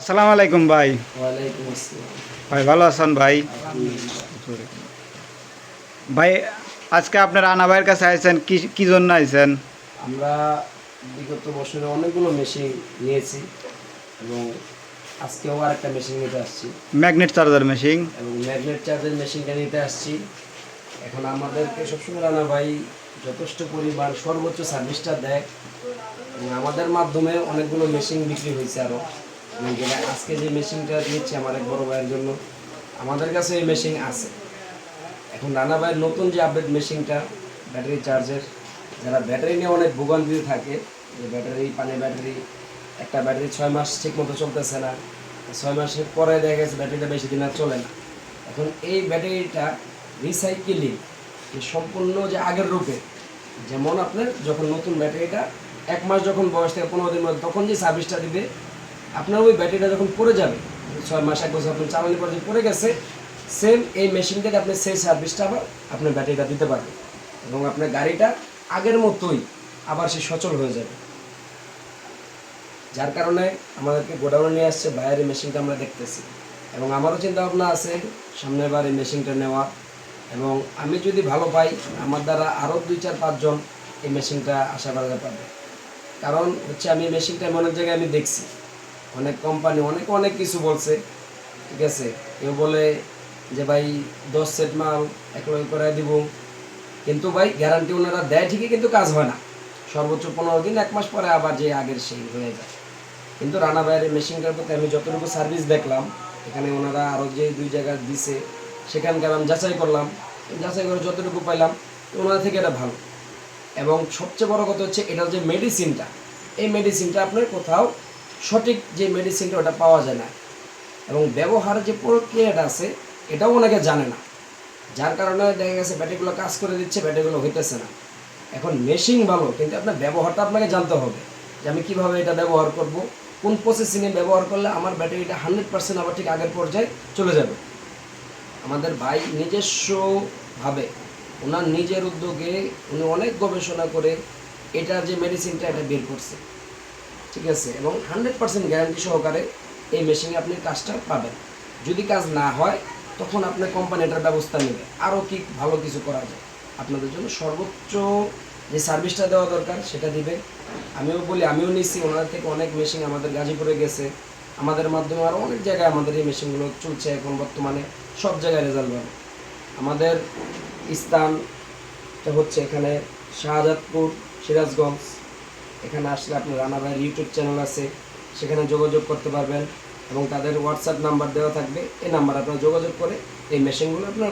আসসালামু আলাইকুম ভাই। ওয়ালাইকুম আসসালাম। ভাই ভালো আছেন ভাই? ভাই আজকে আপনার রানা ভাইয়ের কাছে আইছেন কি কি জন্য আইছেন? আমরা বিগত বছরে অনেকগুলো মেশিন নিয়েছি এবং আজকেও আর একটা মেশিন নিতে আসছি ম্যাগনেট চার্জার মেশিন। এবং ম্যাগনেট চার্জের মেশিনটা নিতে আসছি। এখন আমাদেরকে সবসময় রানা ভাই যথেষ্ট পরিমাণ সর্বোচ্চ সার্ভিসটা দেয় এবং আমাদের মাধ্যমে অনেকগুলো মেশিন বিক্রি হয়েছে আরও। এবং যেটা আজকে যে মেশিনটা দিচ্ছি আমার এক বড় ভাইয়ের জন্য, আমাদের কাছে এই মেশিন আছে। এখন রানা ভাইয়ের নতুন যে আপডেট মেশিনটা ব্যাটারি চার্জের, যারা ব্যাটারি নিয়ে অনেক ভোগান্তিতে থাকে, যে ব্যাটারি ব্যাটারি একটা ব্যাটারি 6 মাস ঠিক মতো চলতেছে না, 6 মাসের পরে দেখা গেছে ব্যাটারিটা বেশি দিন আর চলে না। এখন এই ব্যাটারিটা রিসাইকেলিং সম্পূর্ণ যে আগের রূপে, যেমন আপনার যখন নতুন ব্যাটারিটা 1 মাস যখন বয়স থেকে 15 দিন মধ্যে তখন যে সার্ভিসটা দিবে, আপনার ওই ব্যাটারিটা যখন পড়ে যাবে 6 মাস 1 বছর আপনার চালানোর পর যে পড়ে গেছে, সেম এই মেশিন থেকে আপনি সেই সার্ভিসটা আবার আপনার ব্যাটারিটা দিতে পারবেন এবং আপনার গাড়িটা আগের মতোই আবার সে সচল হয়ে যাবে। যার কারণে আমাদেরকে গোডাউনে নিয়ে আসছে বাইরের মেশিনটা আমরা দেখতেছি এবং আমারও চিন্তা ভাবনা আছে সামনের বার এই মেশিনটা নেওয়া। এবং আমি যদি ভালো পাই, আমার দ্বারা আরও 2-4-5 জন এই মেশিনটা আশা করা পারবে। কারণ হচ্ছে আমি মেশিনটা অনেক জায়গায় আমি দেখছি, অনেক কোম্পানি অনেক কিছু বলছে, ঠিক আছে। কেউ বলে যে ভাই 10 সেট মাল 1 লক্ষ করে দিব, কিন্তু ভাই গ্যারান্টি ওনারা দেয় ঠিকই, কিন্তু কাজ হয় না। সর্বোচ্চ 15 দিন 1 মাস পরে আবার যে আগের সেই হয়ে যায়। কিন্তু রানা ভাইয়ের মেশিনটার প্রতি আমি যতটুকু সার্ভিস দেখলাম, এখানে ওনারা আরও যে 2 জায়গায় দিছে সেখানকার আমি যাচাই করলাম, যাচাই করে যতটুকু পাইলাম ওনারা থেকে এটা ভালো। এবং সবচেয়ে বড় কথা হচ্ছে এটার যে মেডিসিনটা, এই মেডিসিনটা আপনার কোথাও সঠিক যে মেডিসিনটা ওটা পাওয়া যায় না এবং ব্যবহারের যে প্রক্রিয়াটা আছে এটাও অনেকে জানে না। যার কারণে দেখা গেছে ব্যাটারিগুলো কাজ করে দিচ্ছে, ব্যাটারিগুলো হইতেছে না। এখন মেশিন ভালো, কিন্তু আপনার ব্যবহারটা আপনাকে জানতে হবে যে আমি কীভাবে এটা ব্যবহার করব, কোন প্রসেসিংয়ে ব্যবহার করলে আমার ব্যাটারিটা 100% আবার ঠিক আগের পর্যায়ে চলে যাবে। আমাদের ভাই নিজস্বভাবে ওনার নিজের উদ্যোগে উনি অনেক গবেষণা করে এটার যে মেডিসিনটা এটা বের করছে, ঠিক আছে। এবং 100% গ্যারান্টি সহকারে এই মেশিনে আপনি কাজটা পাবেন। যদি কাজ না হয় তখন আপনার কোম্পানি এটার ব্যবস্থা নেবে, আরও কি ভালো কিছু করা যায় আপনাদের জন্য, সর্বোচ্চ যে সার্ভিসটা দেওয়া দরকার সেটা দিবে। আমিও বলি, আমিও নিচ্ছি ওনাদের থেকে অনেক মেশিন, আমাদের গাজীপুরে গেছে, আমাদের মাধ্যমে আরও অনেক জায়গায় আমাদের এই মেশিনগুলো চলছে এখন বর্তমানে, সব জায়গায় রেজাল্ট ভালো। আমাদের স্থানটা হচ্ছে এখানে শাহজাদপুর, সিরাজগঞ্জ। এখানে আসলে আপনি রানা ভাইয়ের ইউটিউব চ্যানেল আছে, সেখানে যোগাযোগ করতে পারবেন এবং তাদের হোয়াটসঅ্যাপ নাম্বার দেওয়া থাকবে, এই নাম্বার আপনারা যোগাযোগ করে এই মেশিনগুলো আপনার